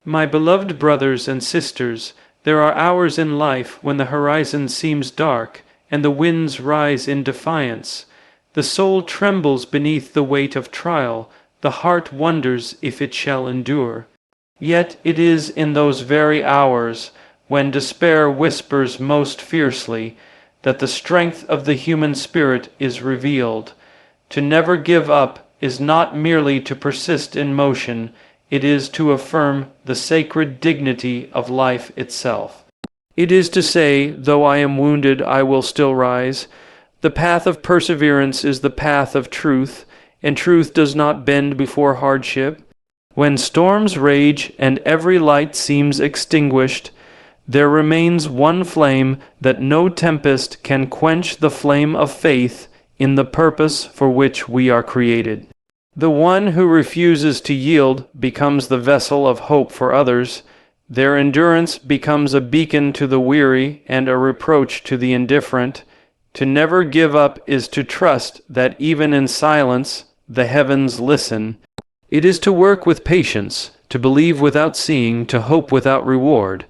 My beloved brothers and sisters, there are hours in life when the horizon seems dark and the winds rise in defiance. The soul trembles beneath the weight of trial, the heart wonders if it shall endure. Yet it is in those very hours, when despair whispers most fiercely, that the strength of the human spirit is revealed. To never give up is not merely to persist in motion, it is to affirm the sacred dignity of life itself. It is to say, though I am wounded, I will still rise. The path of perseverance is the path of truth, and truth does not bend before hardship. When storms rage and every light seems extinguished, there remains one flame that no tempest can quench, the flame of faith in the purpose for which we are created. The one who refuses to yield becomes the vessel of hope for others. Their endurance becomes a beacon to the weary and a reproach to the indifferent. To never give up is to trust that even in silence the heavens listen. It is to work with patience, to believe without seeing, to hope without reward.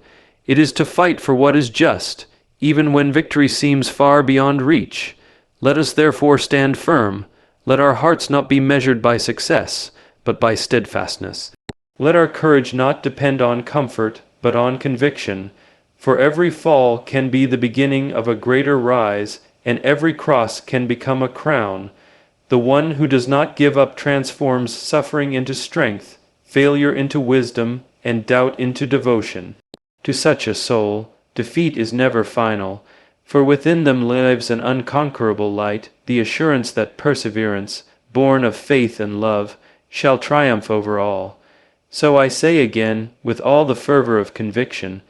It is to fight for what is just, even when victory seems far beyond reach. Let us therefore stand firm. Let our hearts not be measured by success, but by steadfastness. Let our courage not depend on comfort, but on conviction. For every fall can be the beginning of a greater rise, and every cross can become a crown. The one who does not give up transforms suffering into strength, failure into wisdom, and doubt into devotion. To such a soul, defeat is never final, for within them lives an unconquerable light, the assurance that perseverance, born of faith and love, shall triumph over all. So I say again, with all the fervor of conviction,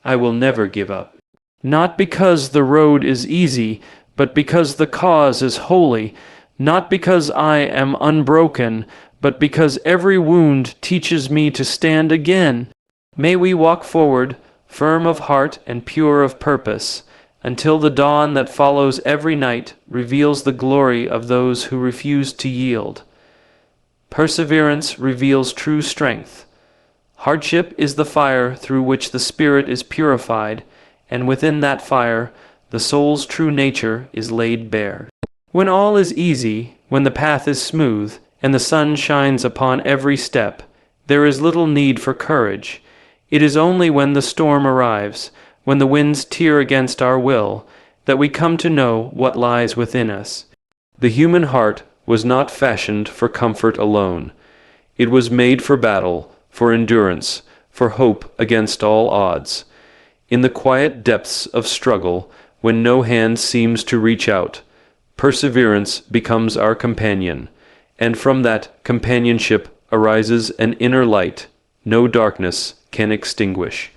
I will never give up. Not because the road is easy, but because the cause is holy. Not because I am unbroken, but because every wound teaches me to stand again. May we walk forward, firm of heart and pure of purpose, until the dawn that follows every night reveals the glory of those who refuse to yield. Perseverance reveals true strength. Hardship is the fire through which the spirit is purified, and within that fire the soul's true nature is laid bare. When all is easy, when the path is smooth, and the sun shines upon every step, there is little need for courage. It is only when the storm arrives, when the winds tear against our will, that we come to know what lies within us. The human heart was not fashioned for comfort alone. It was made for battle, for endurance, for hope against all odds. In the quiet depths of struggle, when no hand seems to reach out, perseverance becomes our companion, and from that companionship arises an inner light no darkness can extinguish.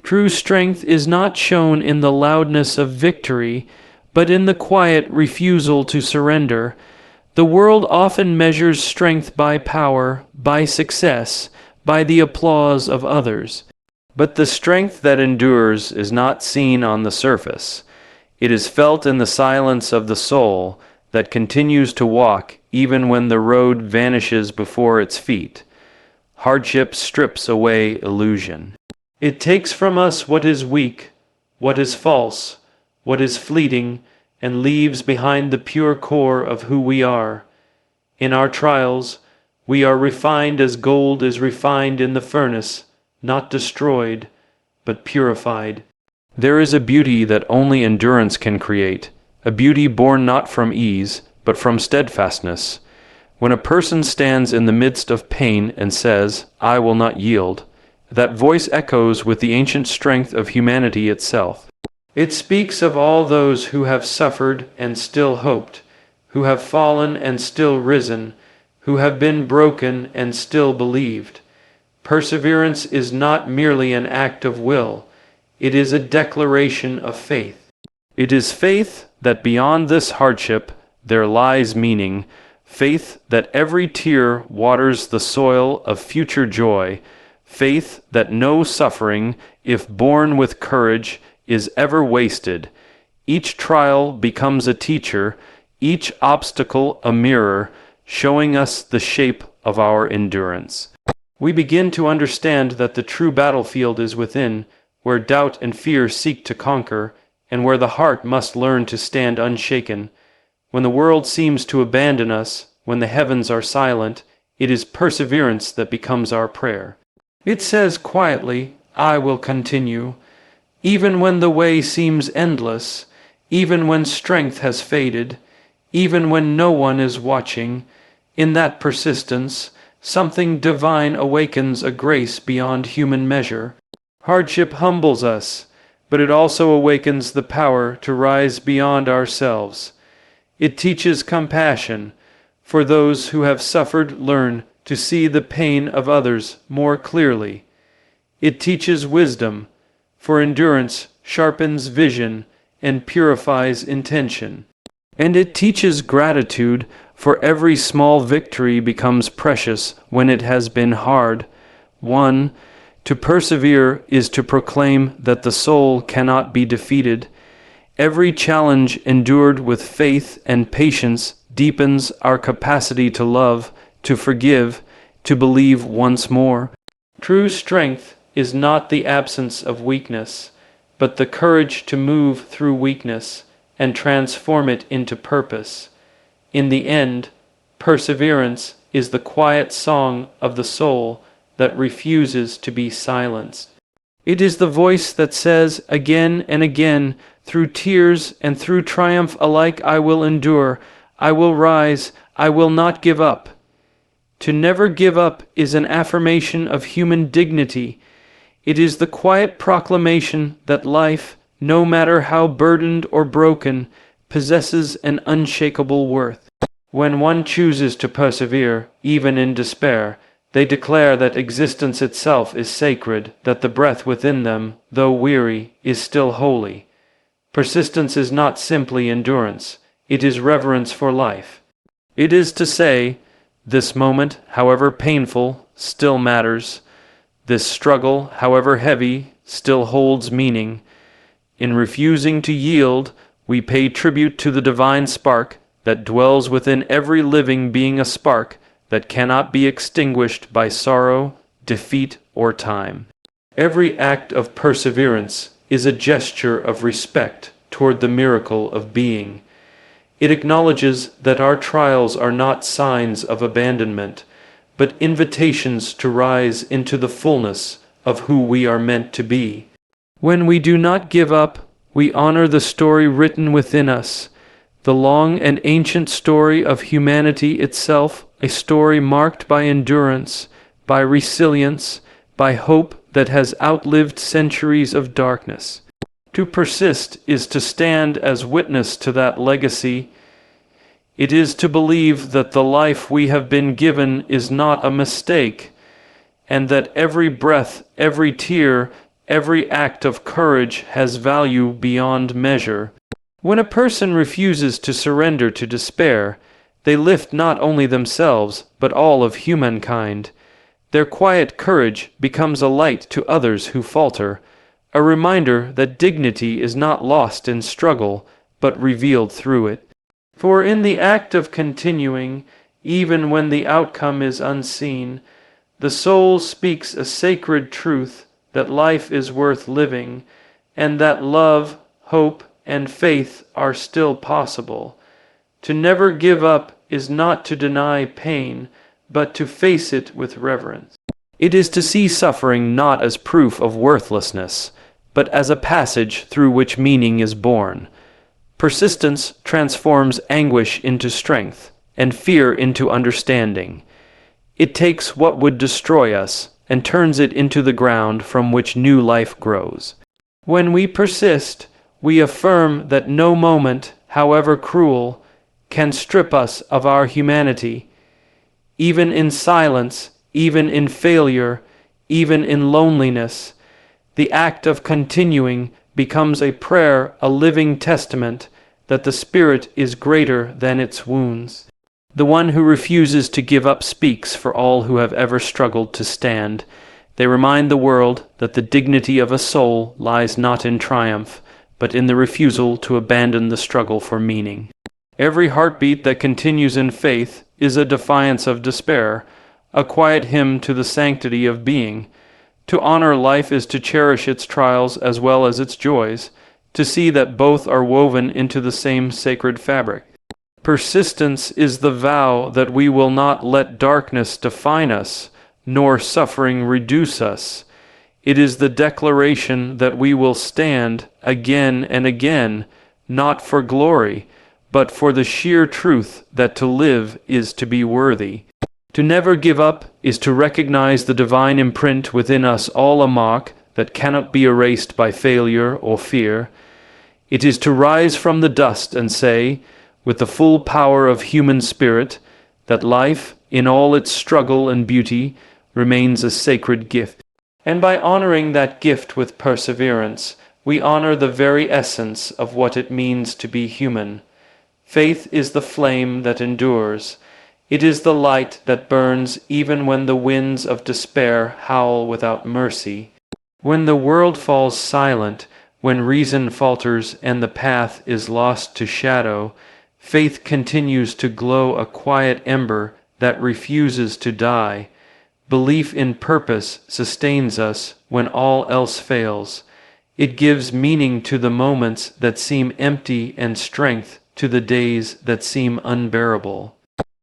True strength is not shown in the loudness of victory, but in the quiet refusal to surrender. The world often measures strength by power, by success, by the applause of others. But the strength that endures is not seen on the surface. It is felt in the silence of the soul that continues to walk even when the road vanishes before its feet. Hardship strips away illusion. It takes from us what is weak, what is false, what is fleeting, and leaves behind the pure core of who we are. In our trials, we are refined as gold is refined in the furnace, not destroyed, but purified. There is a beauty that only endurance can create, a beauty born not from ease, but from steadfastness. When a person stands in the midst of pain and says, "I will not yield," that voice echoes with the ancient strength of humanity itself. It speaks of all those who have suffered and still hoped, who have fallen and still risen, who have been broken and still believed. Perseverance is not merely an act of will, it is a declaration of faith. It is faith that beyond this hardship there lies meaning, faith that every tear waters the soil of future joy, faith that no suffering, if borne with courage, is ever wasted. Each trial becomes a teacher, each obstacle a mirror, showing us the shape of our endurance. We begin to understand that the true battlefield is within, where doubt and fear seek to conquer, and where the heart must learn to stand unshaken. When the world seems to abandon us, when the heavens are silent, it is perseverance that becomes our prayer. It says quietly, "I will continue," even when the way seems endless, even when strength has faded, even when no one is watching. In that persistence, something divine awakens, a grace beyond human measure. Hardship humbles us, but it also awakens the power to rise beyond ourselves. It teaches compassion, for those who have suffered learn to see the pain of others more clearly. It teaches wisdom, for endurance sharpens vision and purifies intention. And it teaches gratitude, for every small victory becomes precious when it has been hard won. To persevere is to proclaim that the soul cannot be defeated. Every challenge endured with faith and patience deepens our capacity to love, to forgive, to believe once more. True strength is not the absence of weakness, but the courage to move through weakness and transform it into purpose. In the end, perseverance is the quiet song of the soul that refuses to be silenced. It is the voice that says again and again, through tears and through triumph alike, "I will endure, I will rise, I will not give up." To never give up is an affirmation of human dignity. It is the quiet proclamation that life, no matter how burdened or broken, possesses an unshakable worth. When one chooses to persevere, even in despair, they declare that existence itself is sacred, that the breath within them, though weary, is still holy. Persistence is not simply endurance, it is reverence for life. It is to say, this moment, however painful, still matters. This struggle, however heavy, still holds meaning. In refusing to yield, we pay tribute to the divine spark that dwells within every living being, a spark that cannot be extinguished by sorrow, defeat, or time. Every act of perseverance is a gesture of respect toward the miracle of being. It acknowledges that our trials are not signs of abandonment, but invitations to rise into the fullness of who we are meant to be. When we do not give up, we honor the story written within us, the long and ancient story of humanity itself, a story marked by endurance, by resilience, by hope that has outlived centuries of darkness. To persist is to stand as witness to that legacy. It is to believe that the life we have been given is not a mistake, and that every breath, every tear, every act of courage has value beyond measure. When a person refuses to surrender to despair, they lift not only themselves, but all of humankind. Their quiet courage becomes a light to others who falter, a reminder that dignity is not lost in struggle, but revealed through it. For in the act of continuing, even when the outcome is unseen, the soul speaks a sacred truth that life is worth living, and that love, hope, and faith are still possible. To never give up is not to deny pain, but to face it with reverence. It is to see suffering not as proof of worthlessness, but as a passage through which meaning is born. Persistence transforms anguish into strength, and fear into understanding. It takes what would destroy us and turns it into the ground from which new life grows. When we persist, we affirm that no moment, however cruel, can strip us of our humanity. Even in silence, even in failure, even in loneliness, the act of continuing becomes a prayer, a living testament that the spirit is greater than its wounds. The one who refuses to give up speaks for all who have ever struggled to stand. They remind the world that the dignity of a soul lies not in triumph, but in the refusal to abandon the struggle for meaning. Every heartbeat that continues in faith is a defiance of despair, a quiet hymn to the sanctity of being. To honor life is to cherish its trials as well as its joys, to see that both are woven into the same sacred fabric. Persistence is the vow that we will not let darkness define us, nor suffering reduce us. It is the declaration that we will stand again and again, not for glory, but for the sheer truth that to live is to be worthy. To never give up is to recognize the divine imprint within us all a mark that cannot be erased by failure or fear. It is to rise from the dust and say, with the full power of human spirit, that life, in all its struggle and beauty, remains a sacred gift. And by honoring that gift with perseverance, we honor the very essence of what it means to be human. Faith is the flame that endures. It is the light that burns even when the winds of despair howl without mercy. When the world falls silent, when reason falters and the path is lost to shadow, faith continues to glow, a quiet ember that refuses to die. Belief in purpose sustains us when all else fails. It gives meaning to the moments that seem empty and strength to the days that seem unbearable.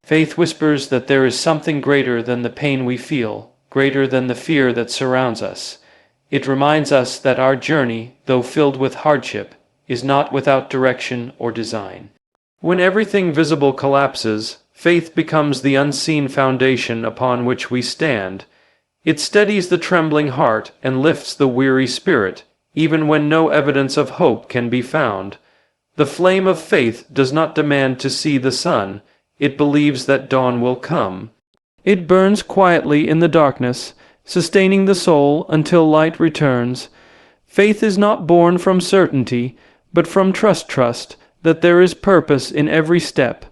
Faith whispers that there is something greater than the pain we feel, greater than the fear that surrounds us. It reminds us that our journey, though filled with hardship, is not without direction or design. When everything visible collapses, faith becomes the unseen foundation upon which we stand. It steadies the trembling heart and lifts the weary spirit, even when no evidence of hope can be found. The flame of faith does not demand to see the sun. It believes that dawn will come. It burns quietly in the darkness, sustaining the soul until light returns. Faith is not born from certainty, but from trust that there is purpose in every step,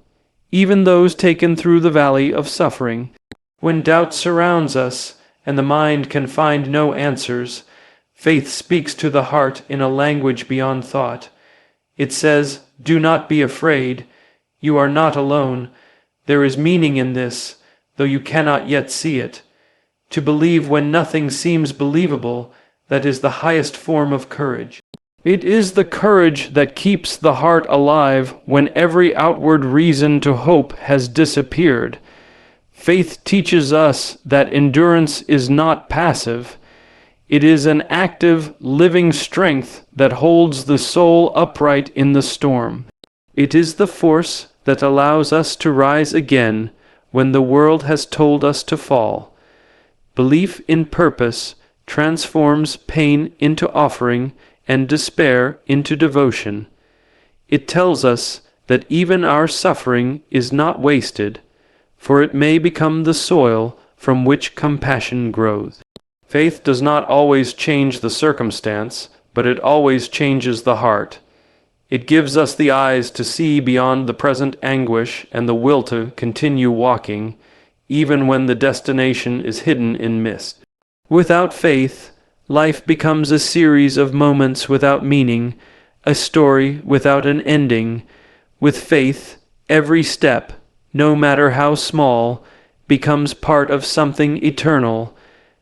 even those taken through the valley of suffering. When doubt surrounds us and the mind can find no answers, faith speaks to the heart in a language beyond thought. It says, "Do not be afraid. You are not alone. There is meaning in this, though you cannot yet see it." To believe when nothing seems believable, that is the highest form of courage. It is the courage that keeps the heart alive when every outward reason to hope has disappeared. Faith teaches us that endurance is not passive. It is an active, living strength that holds the soul upright in the storm. It is the force that allows us to rise again when the world has told us to fall. Belief in purpose transforms pain into offering and despair into devotion. It tells us that even our suffering is not wasted, for it may become the soil from which compassion grows. Faith does not always change the circumstance, but it always changes the heart. It gives us the eyes to see beyond the present anguish and the will to continue walking, even when the destination is hidden in mist. Without faith, life becomes a series of moments without meaning, a story without an ending. With faith, every step, no matter how small, becomes part of something eternal.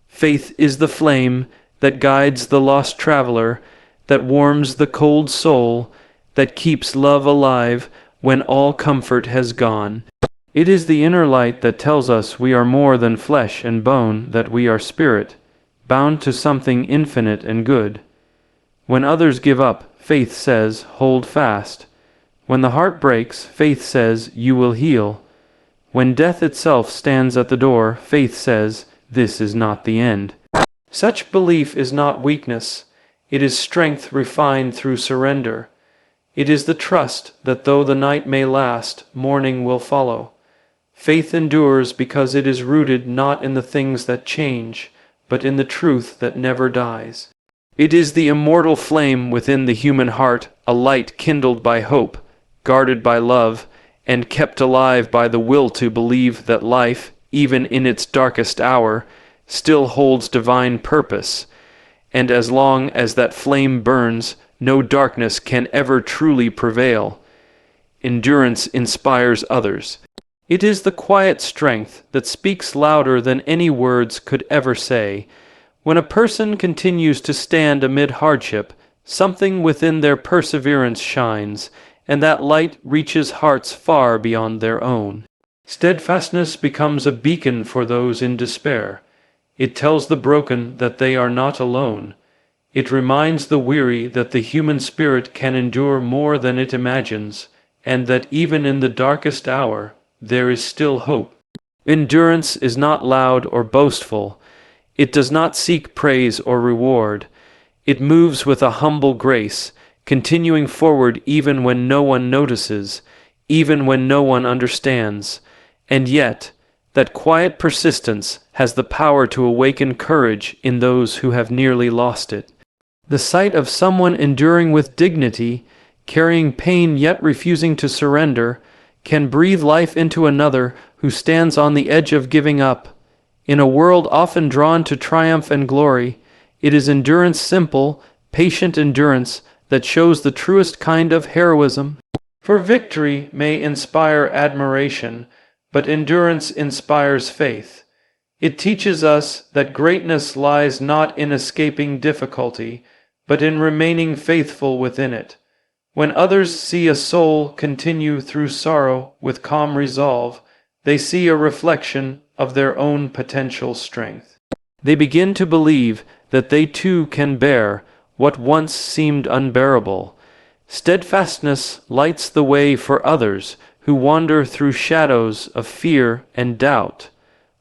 Faith is the flame that guides the lost traveler, that warms the cold soul, that keeps love alive when all comfort has gone. It is the inner light that tells us we are more than flesh and bone, that we are spirit, bound to something infinite and good. When others give up, faith says, "Hold fast." When the heart breaks, faith says, "You will heal." When death itself stands at the door, faith says, "This is not the end." Such belief is not weakness. It is strength refined through surrender. It is the trust that though the night may last, morning will follow. Faith endures because it is rooted not in the things that change, but in the truth that never dies. It is the immortal flame within the human heart, a light kindled by hope, guarded by love, and kept alive by the will to believe that life, even in its darkest hour, still holds divine purpose. And as long as that flame burns, no darkness can ever truly prevail. Endurance inspires others. It is the quiet strength that speaks louder than any words could ever say. When a person continues to stand amid hardship, something within their perseverance shines, and that light reaches hearts far beyond their own. Steadfastness becomes a beacon for those in despair. It tells the broken that they are not alone. It reminds the weary that the human spirit can endure more than it imagines, and that even in the darkest hour, there is still hope. Endurance is not loud or boastful. It does not seek praise or reward. It moves with a humble grace, continuing forward even when no one notices, even when no one understands. And yet, that quiet persistence has the power to awaken courage in those who have nearly lost it. The sight of someone enduring with dignity, carrying pain yet refusing to surrender, can breathe life into another who stands on the edge of giving up. In a world often drawn to triumph and glory, it is endurance, simple, patient endurance, that shows the truest kind of heroism. For victory may inspire admiration, but endurance inspires faith. It teaches us that greatness lies not in escaping difficulty, but in remaining faithful within it. When others see a soul continue through sorrow with calm resolve, they see a reflection of their own potential strength. They begin to believe that they too can bear what once seemed unbearable. Steadfastness lights the way for others who wander through shadows of fear and doubt.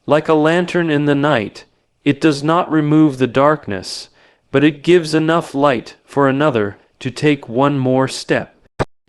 Like a lantern in the night, it does not remove the darkness, but it gives enough light for another to take one more step.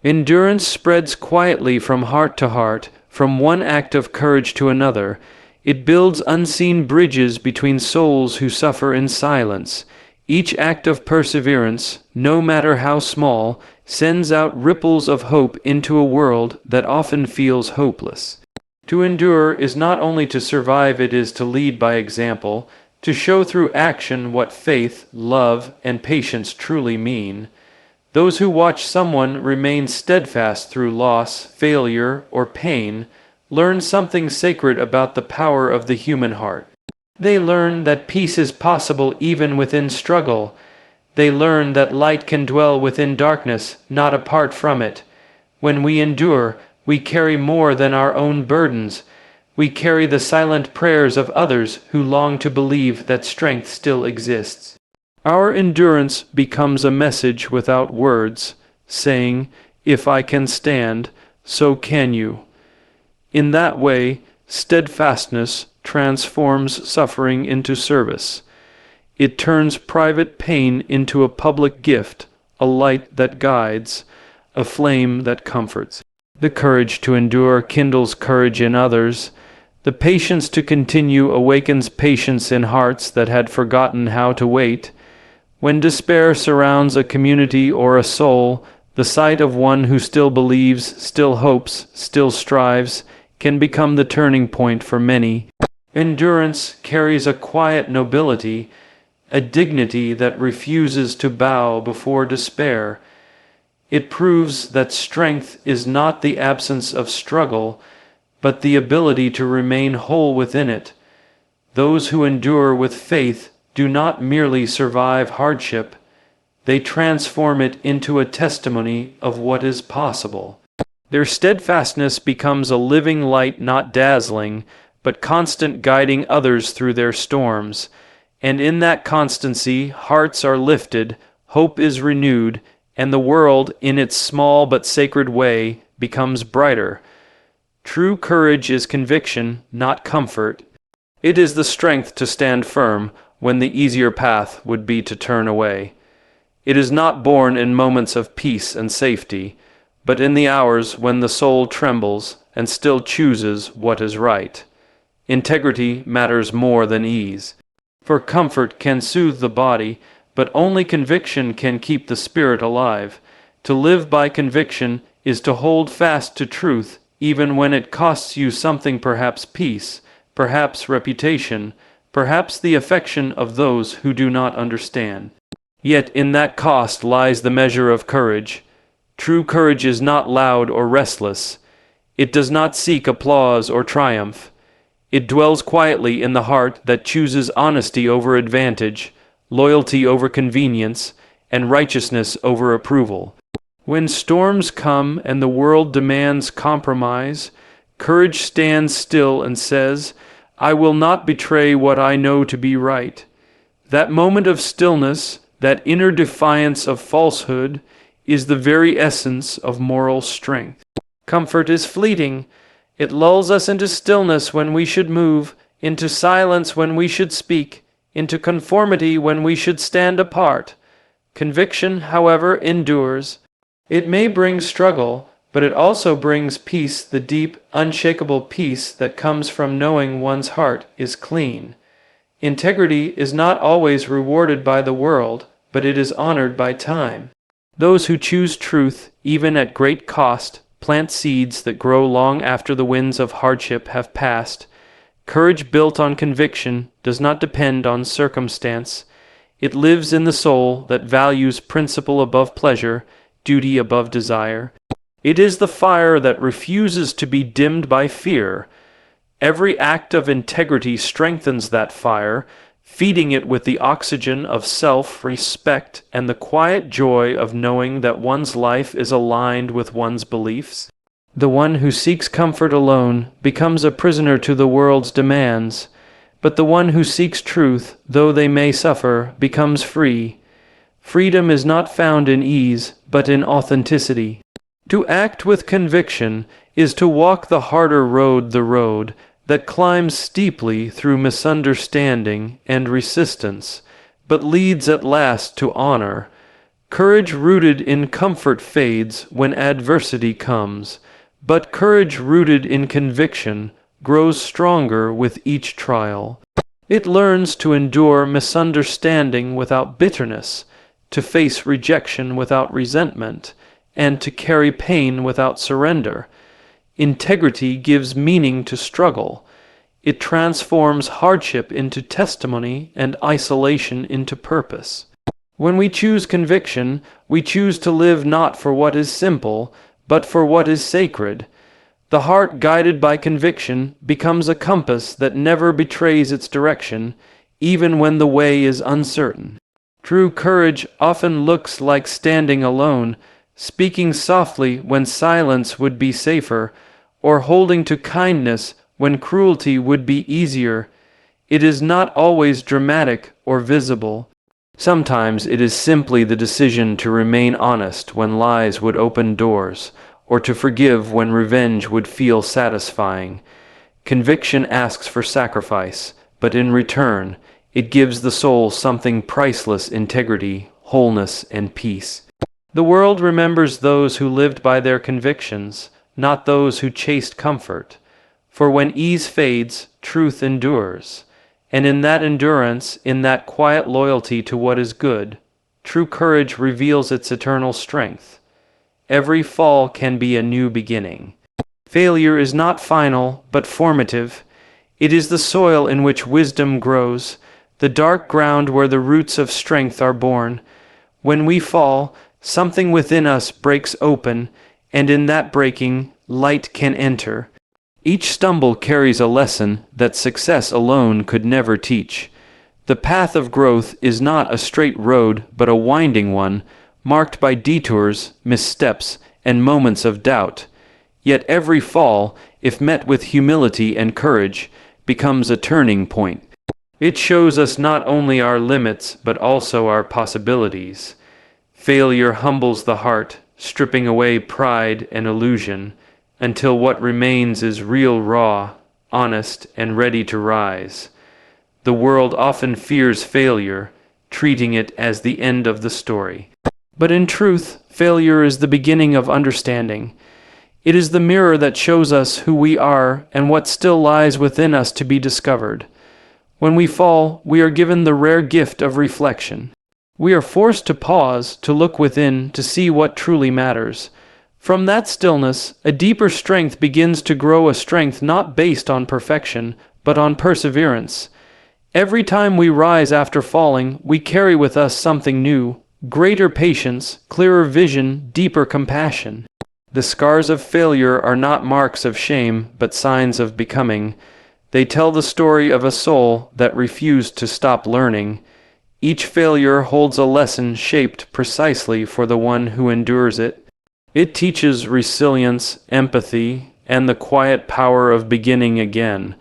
Endurance spreads quietly from heart to heart, from one act of courage to another. It builds unseen bridges between souls who suffer in silence. Each act of perseverance, no matter how small, sends out ripples of hope into a world that often feels hopeless. To endure is not only to survive, it is to lead by example, to show through action what faith, love, and patience truly mean. Those who watch someone remain steadfast through loss, failure, or pain learn something sacred about the power of the human heart. They learn that peace is possible even within struggle. They learn that light can dwell within darkness, not apart from it. When we endure, we carry more than our own burdens. We carry the silent prayers of others who long to believe that strength still exists. Our endurance becomes a message without words, saying, "If I can stand, so can you." In that way, steadfastness transforms suffering into service. It turns private pain into a public gift, a light that guides, a flame that comforts. The courage to endure kindles courage in others. The patience to continue awakens patience in hearts that had forgotten how to wait. When despair surrounds a community or a soul, the sight of one who still believes, still hopes, still strives, can become the turning point for many. Endurance carries a quiet nobility, a dignity that refuses to bow before despair. It proves that strength is not the absence of struggle, but the ability to remain whole within it. Those who endure with faith do not merely survive hardship, they transform it into a testimony of what is possible. Their steadfastness becomes a living light, not dazzling, but constant, guiding others through their storms. And in that constancy, hearts are lifted, hope is renewed, and the world, in its small but sacred way, becomes brighter. True courage is conviction, not comfort. It is the strength to stand firm when the easier path would be to turn away. It is not born in moments of peace and safety, but in the hours when the soul trembles and still chooses what is right. Integrity matters more than ease. For comfort can soothe the body, but only conviction can keep the spirit alive. To live by conviction is to hold fast to truth, even when it costs you something, perhaps peace, perhaps reputation, perhaps the affection of those who do not understand. Yet in that cost lies the measure of courage. True courage is not loud or restless. It does not seek applause or triumph. It dwells quietly in the heart that chooses honesty over advantage, loyalty over convenience, and righteousness over approval. When storms come and the world demands compromise, courage stands still and says, "I will not betray what I know to be right." That moment of stillness, that inner defiance of falsehood, is the very essence of moral strength. Comfort is fleeting. It lulls us into stillness when we should move, into silence when we should speak, into conformity when we should stand apart. Conviction, however, endures. It may bring struggle, but it also brings peace, the deep, unshakable peace that comes from knowing one's heart is clean. Integrity is not always rewarded by the world, but it is honored by time. Those who choose truth, even at great cost, plant seeds that grow long after the winds of hardship have passed. Courage built on conviction does not depend on circumstance. It lives in the soul that values principle above pleasure, duty above desire. It is the fire that refuses to be dimmed by fear. Every act of integrity strengthens that fire, feeding it with the oxygen of self-respect and the quiet joy of knowing that one's life is aligned with one's beliefs. The one who seeks comfort alone becomes a prisoner to the world's demands, but the one who seeks truth, though they may suffer, becomes free. Freedom is not found in ease, but in authenticity. To act with conviction is to walk the harder road, the road that climbs steeply through misunderstanding and resistance, but leads at last to honor. Courage rooted in comfort fades when adversity comes, but courage rooted in conviction grows stronger with each trial. It learns to endure misunderstanding without bitterness, to face rejection without resentment, and to carry pain without surrender. Integrity gives meaning to struggle. It transforms hardship into testimony and isolation into purpose. When we choose conviction, we choose to live not for what is simple, but for what is sacred. The heart guided by conviction becomes a compass that never betrays its direction, even when the way is uncertain. True courage often looks like standing alone, speaking softly when silence would be safer, or holding to kindness when cruelty would be easier. It is not always dramatic or visible. Sometimes it is simply the decision to remain honest when lies would open doors, or to forgive when revenge would feel satisfying. Conviction asks for sacrifice, but in return, it gives the soul something priceless: integrity, wholeness, and peace. The world remembers those who lived by their convictions, not those who chased comfort. For when ease fades, truth endures. And in that endurance, in that quiet loyalty to what is good, true courage reveals its eternal strength. Every fall can be a new beginning. Failure is not final, but formative. It is the soil in which wisdom grows, the dark ground where the roots of strength are born. When we fall, something within us breaks open, and in that breaking, light can enter. Each stumble carries a lesson that success alone could never teach. The path of growth is not a straight road, but a winding one, marked by detours, missteps, and moments of doubt. Yet every fall, if met with humility and courage, becomes a turning point. It shows us not only our limits, but also our possibilities. Failure humbles the heart, stripping away pride and illusion, until what remains is real, raw, honest, and ready to rise. The world often fears failure, treating it as the end of the story. But in truth, failure is the beginning of understanding. It is the mirror that shows us who we are and what still lies within us to be discovered. When we fall, we are given the rare gift of reflection. We are forced to pause, to look within, to see what truly matters. From that stillness, a deeper strength begins to grow, a strength not based on perfection, but on perseverance. Every time we rise after falling, we carry with us something new, greater patience, clearer vision, deeper compassion. The scars of failure are not marks of shame, but signs of becoming. They tell the story of a soul that refused to stop learning. Each failure holds a lesson shaped precisely for the one who endures it. It teaches resilience, empathy, and the quiet power of beginning again.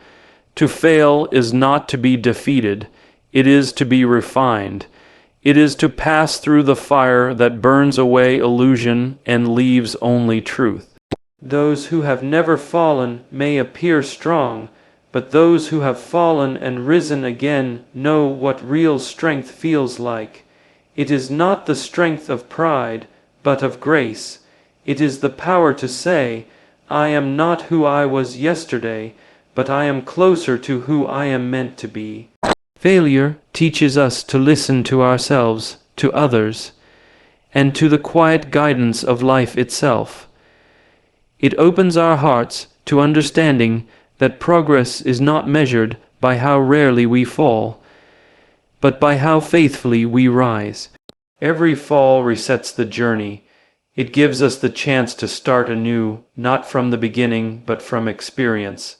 To fail is not to be defeated, it is to be refined. It is to pass through the fire that burns away illusion and leaves only truth. Those who have never fallen may appear strong, but those who have fallen and risen again know what real strength feels like. It is not the strength of pride, but of grace. It is the power to say, I am not who I was yesterday, but I am closer to who I am meant to be. Failure teaches us to listen to ourselves, to others, and to the quiet guidance of life itself. It opens our hearts to understanding that progress is not measured by how rarely we fall, but by how faithfully we rise. Every fall resets the journey. It gives us the chance to start anew, not from the beginning, but from experience.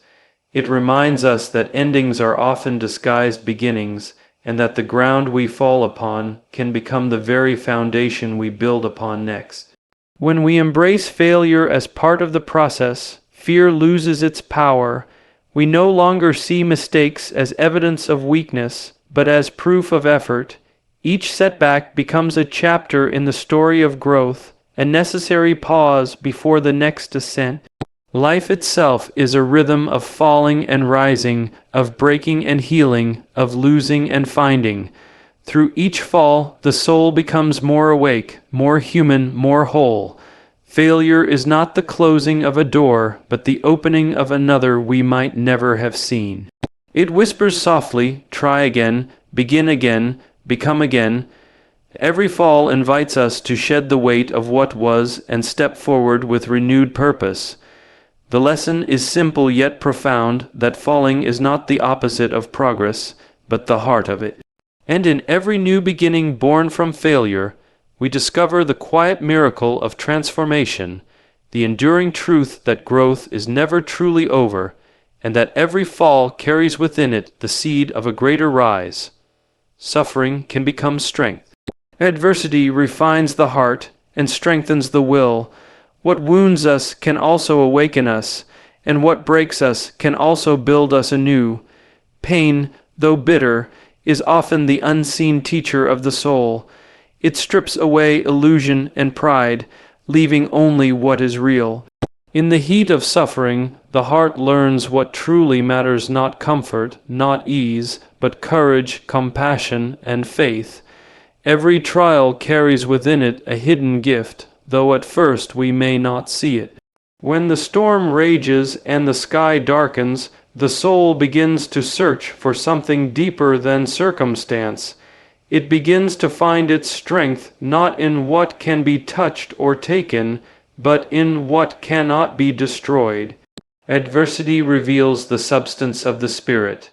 It reminds us that endings are often disguised beginnings, and that the ground we fall upon can become the very foundation we build upon next. When we embrace failure as part of the process, fear loses its power. We no longer see mistakes as evidence of weakness, but as proof of effort. Each setback becomes a chapter in the story of growth, a necessary pause before the next ascent. Life itself is a rhythm of falling and rising, of breaking and healing, of losing and finding. Through each fall, the soul becomes more awake, more human, more whole. Failure is not the closing of a door, but the opening of another we might never have seen. It whispers softly, try again, begin again, become again. Every fall invites us to shed the weight of what was and step forward with renewed purpose. The lesson is simple yet profound, that falling is not the opposite of progress, but the heart of it. And in every new beginning born from failure, we discover the quiet miracle of transformation, the enduring truth that growth is never truly over, and that every fall carries within it the seed of a greater rise. Suffering can become strength. Adversity refines the heart and strengthens the will. What wounds us can also awaken us, and what breaks us can also build us anew. Pain, though bitter, is often the unseen teacher of the soul. It strips away illusion and pride, leaving only what is real. In the heat of suffering, the heart learns what truly matters: not comfort, not ease, but courage, compassion, and faith. Every trial carries within it a hidden gift, though at first we may not see it. When the storm rages and the sky darkens, the soul begins to search for something deeper than circumstance. It begins to find its strength not in what can be touched or taken, but in what cannot be destroyed. Adversity reveals the substance of the spirit.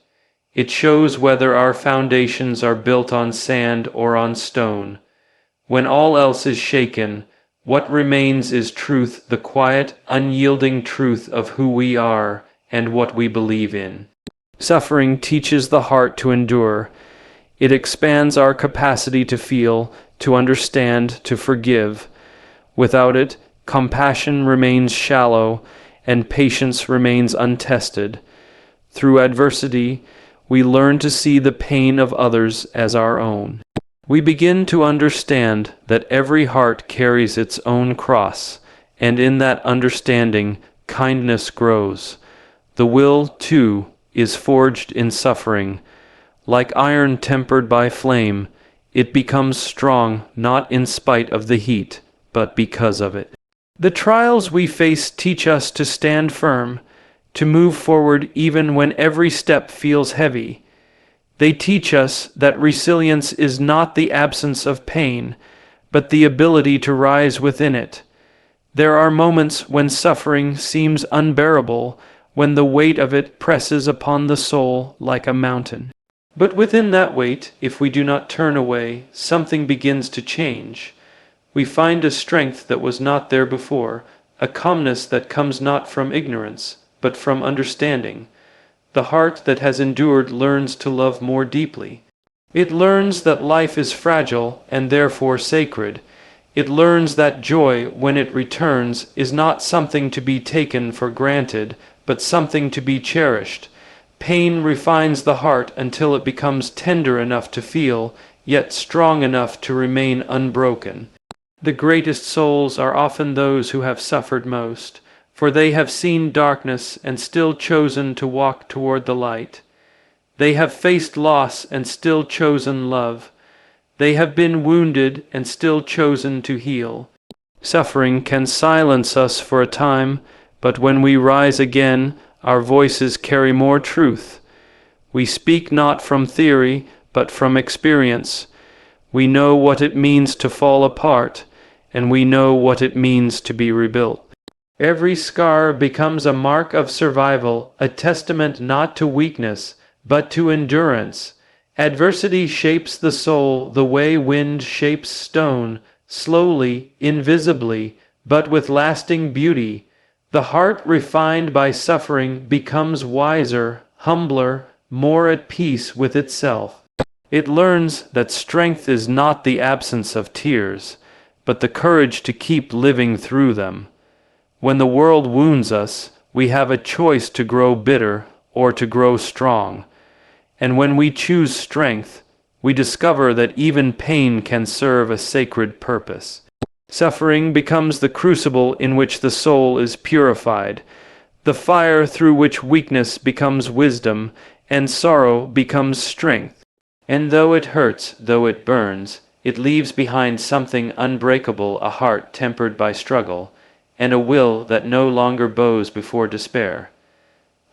It shows whether our foundations are built on sand or on stone. When all else is shaken, what remains is truth, the quiet, unyielding truth of who we are and what we believe in. Suffering teaches the heart to endure. It expands our capacity to feel, to understand, to forgive. Without it, compassion remains shallow and patience remains untested. Through adversity, we learn to see the pain of others as our own. We begin to understand that every heart carries its own cross, and in that understanding, kindness grows. The will, too, is forged in suffering. Like iron tempered by flame, it becomes strong not in spite of the heat, but because of it. The trials we face teach us to stand firm, to move forward even when every step feels heavy. They teach us that resilience is not the absence of pain, but the ability to rise within it. There are moments when suffering seems unbearable, when the weight of it presses upon the soul like a mountain. But within that weight, if we do not turn away, something begins to change. We find a strength that was not there before, a calmness that comes not from ignorance, but from understanding. The heart that has endured learns to love more deeply. It learns that life is fragile and therefore sacred. It learns that joy, when it returns, is not something to be taken for granted, but something to be cherished. Pain refines the heart until it becomes tender enough to feel, yet strong enough to remain unbroken. The greatest souls are often those who have suffered most, for they have seen darkness and still chosen to walk toward the light. They have faced loss and still chosen love. They have been wounded and still chosen to heal. Suffering can silence us for a time, but when we rise again, our voices carry more truth. We speak not from theory, but from experience. We know what it means to fall apart, and we know what it means to be rebuilt. Every scar becomes a mark of survival, a testament not to weakness, but to endurance. Adversity shapes the soul the way wind shapes stone, slowly, invisibly, but with lasting beauty. The heart refined by suffering becomes wiser, humbler, more at peace with itself. It learns that strength is not the absence of tears, but the courage to keep living through them. When the world wounds us, we have a choice to grow bitter or to grow strong. And when we choose strength, we discover that even pain can serve a sacred purpose. Suffering becomes the crucible in which the soul is purified, the fire through which weakness becomes wisdom, and sorrow becomes strength. And though it hurts, though it burns, it leaves behind something unbreakable, a heart tempered by struggle, and a will that no longer bows before despair.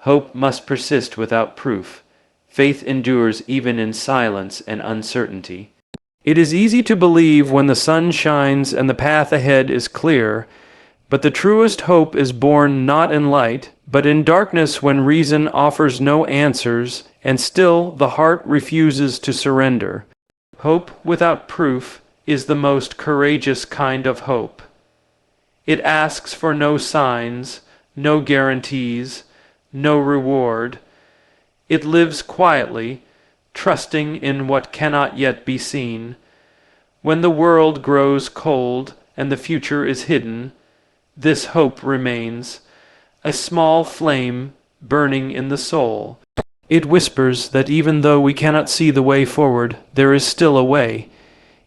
Hope must persist without proof. Faith endures even in silence and uncertainty. It is easy to believe when the sun shines and the path ahead is clear, but the truest hope is born not in light, but in darkness when reason offers no answers, and still the heart refuses to surrender. Hope without proof is the most courageous kind of hope. It asks for no signs, no guarantees, no reward. It lives quietly, trusting in what cannot yet be seen. When the world grows cold and the future is hidden, this hope remains, a small flame burning in the soul. It whispers that even though we cannot see the way forward, there is still a way.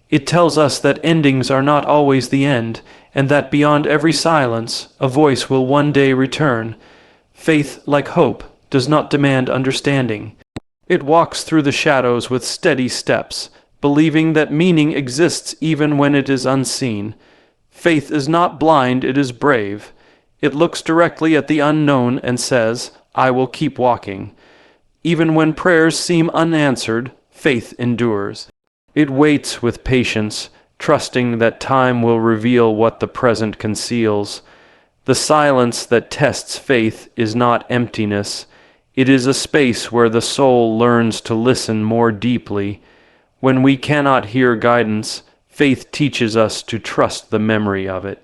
It tells us that endings are not always the end, and that beyond every silence, a voice will one day return. Faith, like hope, does not demand understanding. It walks through the shadows with steady steps, believing that meaning exists even when it is unseen. Faith is not blind, it is brave. It looks directly at the unknown and says, "I will keep walking." Even when prayers seem unanswered, faith endures. It waits with patience, trusting that time will reveal what the present conceals. The silence that tests faith is not emptiness. It is a space where the soul learns to listen more deeply. When we cannot hear guidance, faith teaches us to trust the memory of it.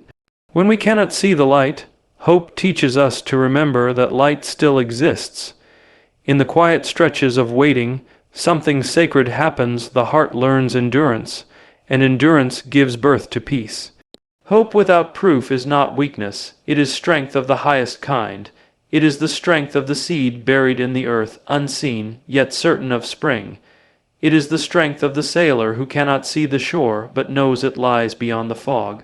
When we cannot see the light, hope teaches us to remember that light still exists. In the quiet stretches of waiting, something sacred happens. The heart learns endurance, and endurance gives birth to peace. Hope without proof is not weakness, it is strength of the highest kind. It is the strength of the seed buried in the earth, unseen, yet certain of spring. It is the strength of the sailor who cannot see the shore, but knows it lies beyond the fog.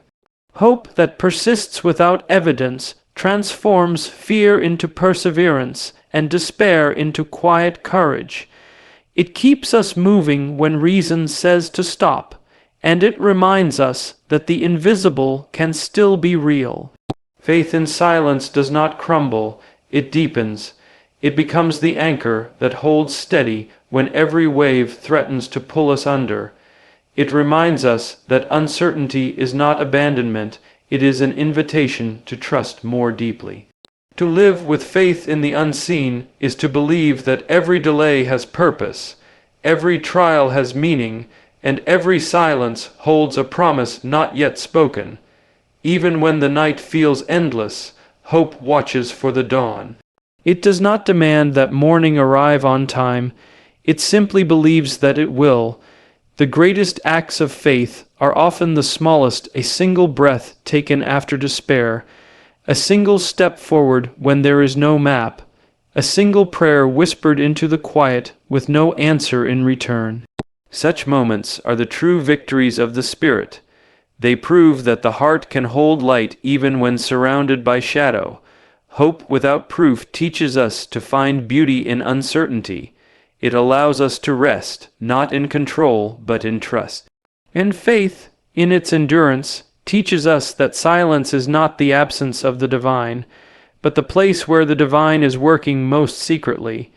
Hope that persists without evidence transforms fear into perseverance and despair into quiet courage. It keeps us moving when reason says to stop, and it reminds us that the invisible can still be real. Faith in silence does not crumble, it deepens. It becomes the anchor that holds steady when every wave threatens to pull us under. It reminds us that uncertainty is not abandonment, it is an invitation to trust more deeply. To live with faith in the unseen is to believe that every delay has purpose, every trial has meaning, and every silence holds a promise not yet spoken. Even when the night feels endless, hope watches for the dawn. It does not demand that morning arrive on time. It simply believes that it will. The greatest acts of faith are often the smallest, a single breath taken after despair, a single step forward when there is no map, a single prayer whispered into the quiet with no answer in return. Such moments are the true victories of the spirit. They prove that the heart can hold light even when surrounded by shadow. Hope without proof teaches us to find beauty in uncertainty. It allows us to rest, not in control, but in trust. And faith, in its endurance, teaches us that silence is not the absence of the divine, but the place where the divine is working most secretly.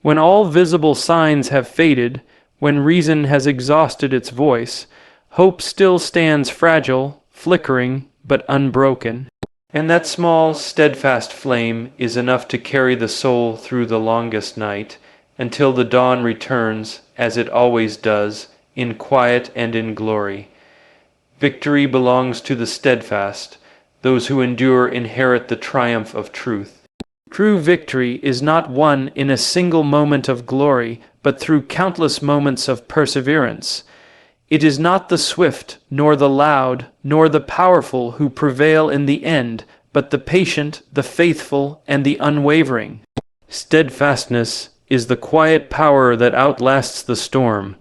When all visible signs have faded, when reason has exhausted its voice, hope still stands fragile, flickering, but unbroken. And that small, steadfast flame is enough to carry the soul through the longest night, until the dawn returns, as it always does, in quiet and in glory. Victory belongs to the steadfast. Those who endure inherit the triumph of truth. True victory is not won in a single moment of glory, but through countless moments of perseverance. It is not the swift, nor the loud, nor the powerful who prevail in the end, but the patient, the faithful, and the unwavering. Steadfastness is the quiet power that outlasts the storm.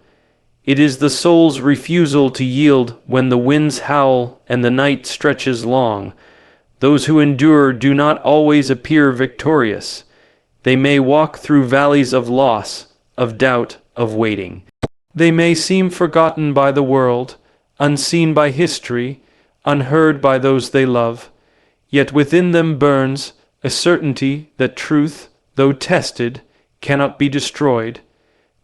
It is the soul's refusal to yield when the winds howl and the night stretches long. Those who endure do not always appear victorious. They may walk through valleys of loss, of doubt, of waiting. They may seem forgotten by the world, unseen by history, unheard by those they love. Yet within them burns a certainty that truth, though tested, cannot be destroyed.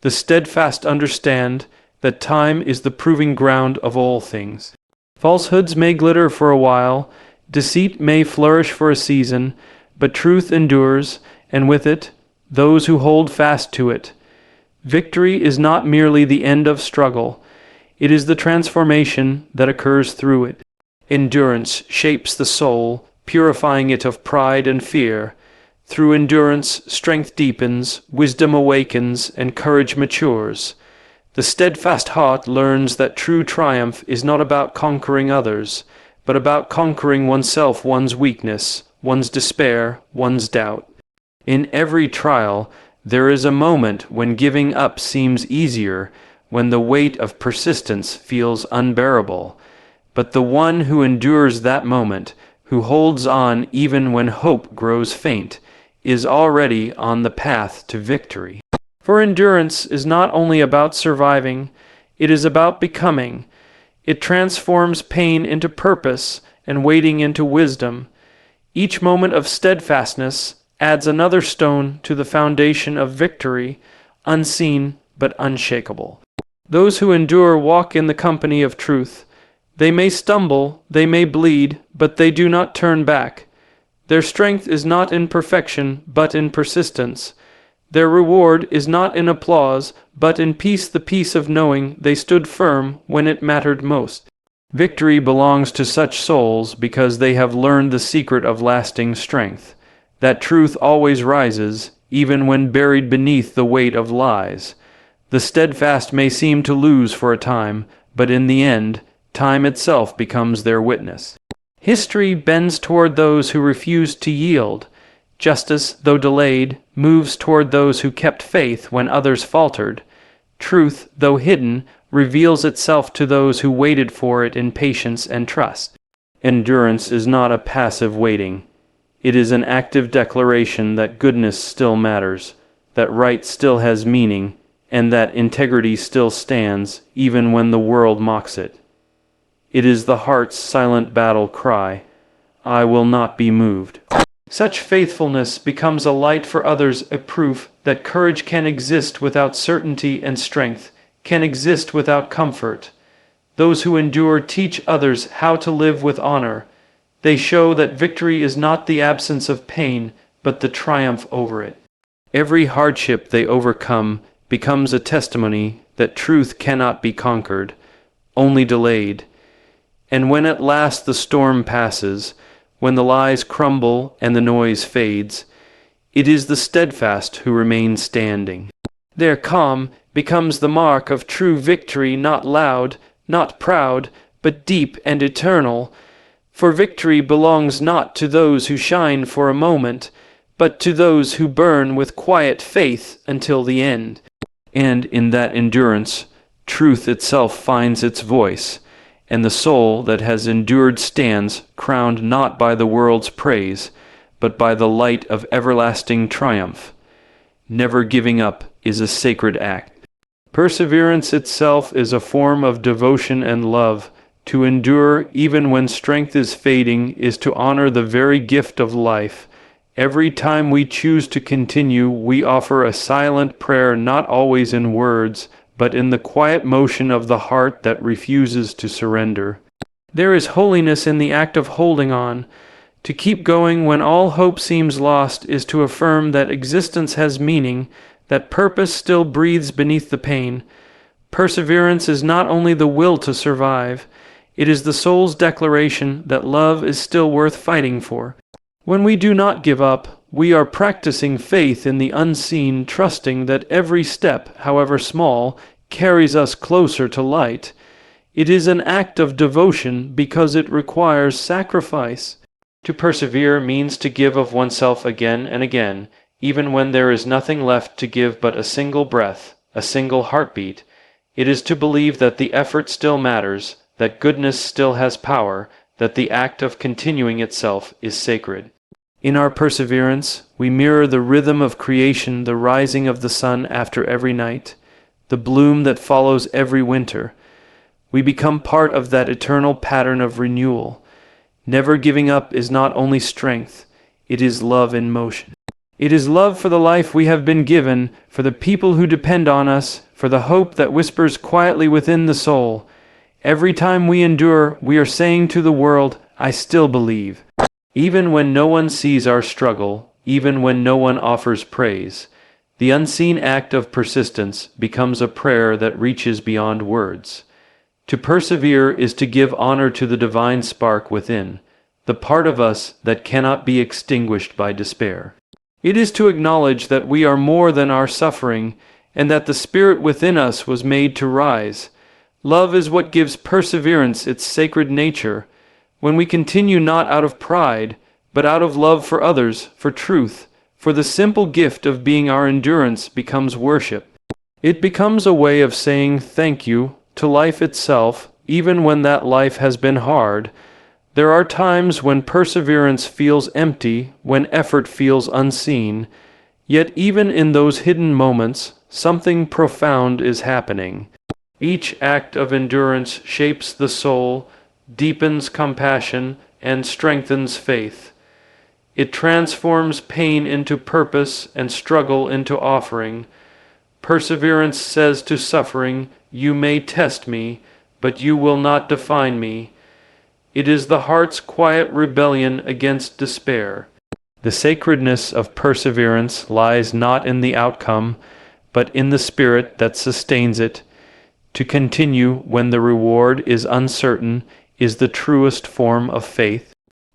The steadfast understand that time is the proving ground of all things. Falsehoods may glitter for a while, deceit may flourish for a season, but truth endures, and with it, those who hold fast to it. Victory is not merely the end of struggle, it is the transformation that occurs through it. Endurance shapes the soul, purifying it of pride and fear. Through endurance, strength deepens, wisdom awakens, and courage matures. The steadfast heart learns that true triumph is not about conquering others, but about conquering oneself, one's weakness, one's despair, one's doubt. In every trial, there is a moment when giving up seems easier, when the weight of persistence feels unbearable. But the one who endures that moment, who holds on even when hope grows faint, is already on the path to victory. For endurance is not only about surviving, it is about becoming. It transforms pain into purpose and waiting into wisdom. Each moment of steadfastness adds another stone to the foundation of victory, unseen but unshakable. Those who endure walk in the company of truth. They may stumble, they may bleed, but they do not turn back. Their strength is not in perfection, but in persistence. Their reward is not in applause, but in peace, the peace of knowing they stood firm when it mattered most. Victory belongs to such souls because they have learned the secret of lasting strength, that truth always rises, even when buried beneath the weight of lies. The steadfast may seem to lose for a time, but in the end, time itself becomes their witness. History bends toward those who refuse to yield. Justice, though delayed, moves toward those who kept faith when others faltered. Truth, though hidden, reveals itself to those who waited for it in patience and trust. Endurance is not a passive waiting. It is an active declaration that goodness still matters, that right still has meaning, and that integrity still stands even when the world mocks it. It is the heart's silent battle cry, "I will not be moved." Such faithfulness becomes a light for others, a proof that courage can exist without certainty and strength, can exist without comfort. Those who endure teach others how to live with honor. They show that victory is not the absence of pain, but the triumph over it. Every hardship they overcome becomes a testimony that truth cannot be conquered, only delayed. And when at last the storm passes, when the lies crumble and the noise fades, it is the steadfast who remain standing. Their calm becomes the mark of true victory, not loud, not proud, but deep and eternal. For victory belongs not to those who shine for a moment, but to those who burn with quiet faith until the end. And in that endurance, truth itself finds its voice, and the soul that has endured stands crowned not by the world's praise, but by the light of everlasting triumph. Never giving up is a sacred act. Perseverance itself is a form of devotion and love. To endure even when strength is fading is to honor the very gift of life. Every time we choose to continue, we offer a silent prayer, not always in words, but in the quiet motion of the heart that refuses to surrender. There is holiness in the act of holding on. To keep going when all hope seems lost is to affirm that existence has meaning, that purpose still breathes beneath the pain. Perseverance is not only the will to survive, it is the soul's declaration that love is still worth fighting for. When we do not give up, we are practicing faith in the unseen, trusting that every step, however small, carries us closer to light. It is an act of devotion because it requires sacrifice. To persevere means to give of oneself again and again, even when there is nothing left to give but a single breath, a single heartbeat. It is to believe that the effort still matters, that goodness still has power, that the act of continuing itself is sacred. In our perseverance, we mirror the rhythm of creation, the rising of the sun after every night, the bloom that follows every winter. We become part of that eternal pattern of renewal. Never giving up is not only strength, it is love in motion. It is love for the life we have been given, for the people who depend on us, for the hope that whispers quietly within the soul. Every time we endure, we are saying to the world, I still believe. Even when no one sees our struggle, even when no one offers praise, the unseen act of persistence becomes a prayer that reaches beyond words. To persevere is to give honor to the divine spark within, the part of us that cannot be extinguished by despair. It is to acknowledge that we are more than our suffering, and that the spirit within us was made to rise. Love is what gives perseverance its sacred nature. When we continue not out of pride, but out of love for others, for truth, for the simple gift of being our endurance becomes worship. It becomes a way of saying thank you to life itself, even when that life has been hard. There are times when perseverance feels empty, when effort feels unseen, yet even in those hidden moments, something profound is happening. Each act of endurance shapes the soul, deepens compassion, and strengthens faith. It transforms pain into purpose and struggle into offering. Perseverance says to suffering, you may test me, but you will not define me. It is the heart's quiet rebellion against despair. The sacredness of perseverance lies not in the outcome, but in the spirit that sustains it. To continue when the reward is uncertain is the truest form of faith.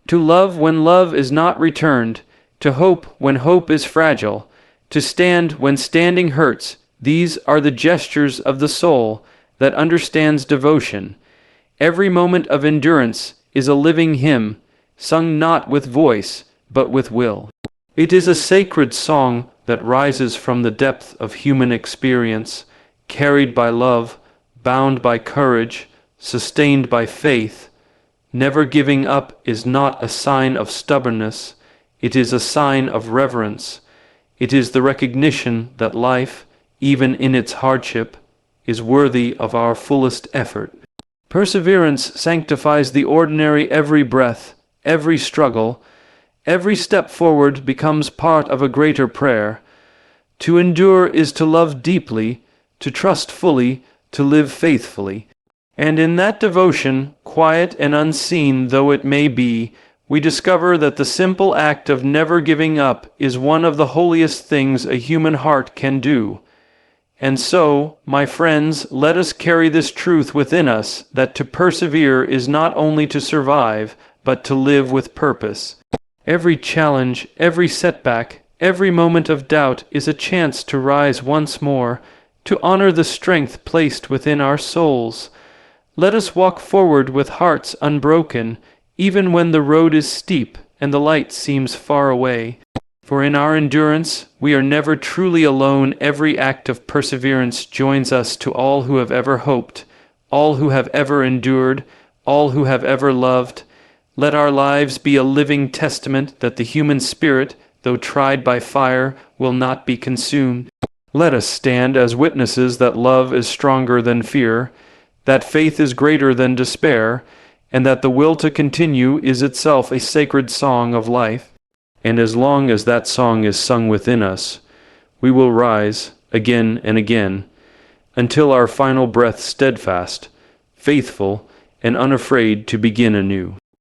To love when love is not returned, to hope when hope is fragile, to stand when standing hurts, these are the gestures of the soul that understands devotion. Every moment of endurance is a living hymn, sung not with voice, but with will. It is a sacred song that rises from the depth of human experience, carried by love, bound by courage, sustained by faith. Never giving up is not a sign of stubbornness, it is a sign of reverence. It is the recognition that life, even in its hardship, is worthy of our fullest effort. Perseverance sanctifies the ordinary. Every breath, every struggle, every step forward becomes part of a greater prayer. To endure is to love deeply, to trust fully, to live faithfully. And in that devotion, quiet and unseen though it may be, we discover that the simple act of never giving up is one of the holiest things a human heart can do. And so, my friends, let us carry this truth within us, that to persevere is not only to survive, but to live with purpose. Every challenge, every setback, every moment of doubt is a chance to rise once more, to honor the strength placed within our souls. Let us walk forward with hearts unbroken, even when the road is steep and the light seems far away. For in our endurance, we are never truly alone. Every act of perseverance joins us to all who have ever hoped, all who have ever endured, all who have ever loved. Let our lives be a living testament that the human spirit, though tried by fire, will not be consumed. Let us stand as witnesses that love is stronger than fear, that faith is greater than despair, and that the will to continue is itself a sacred song of life. And as long as that song is sung within us, we will rise again and again, until our final breath steadfast, faithful, and unafraid to begin anew.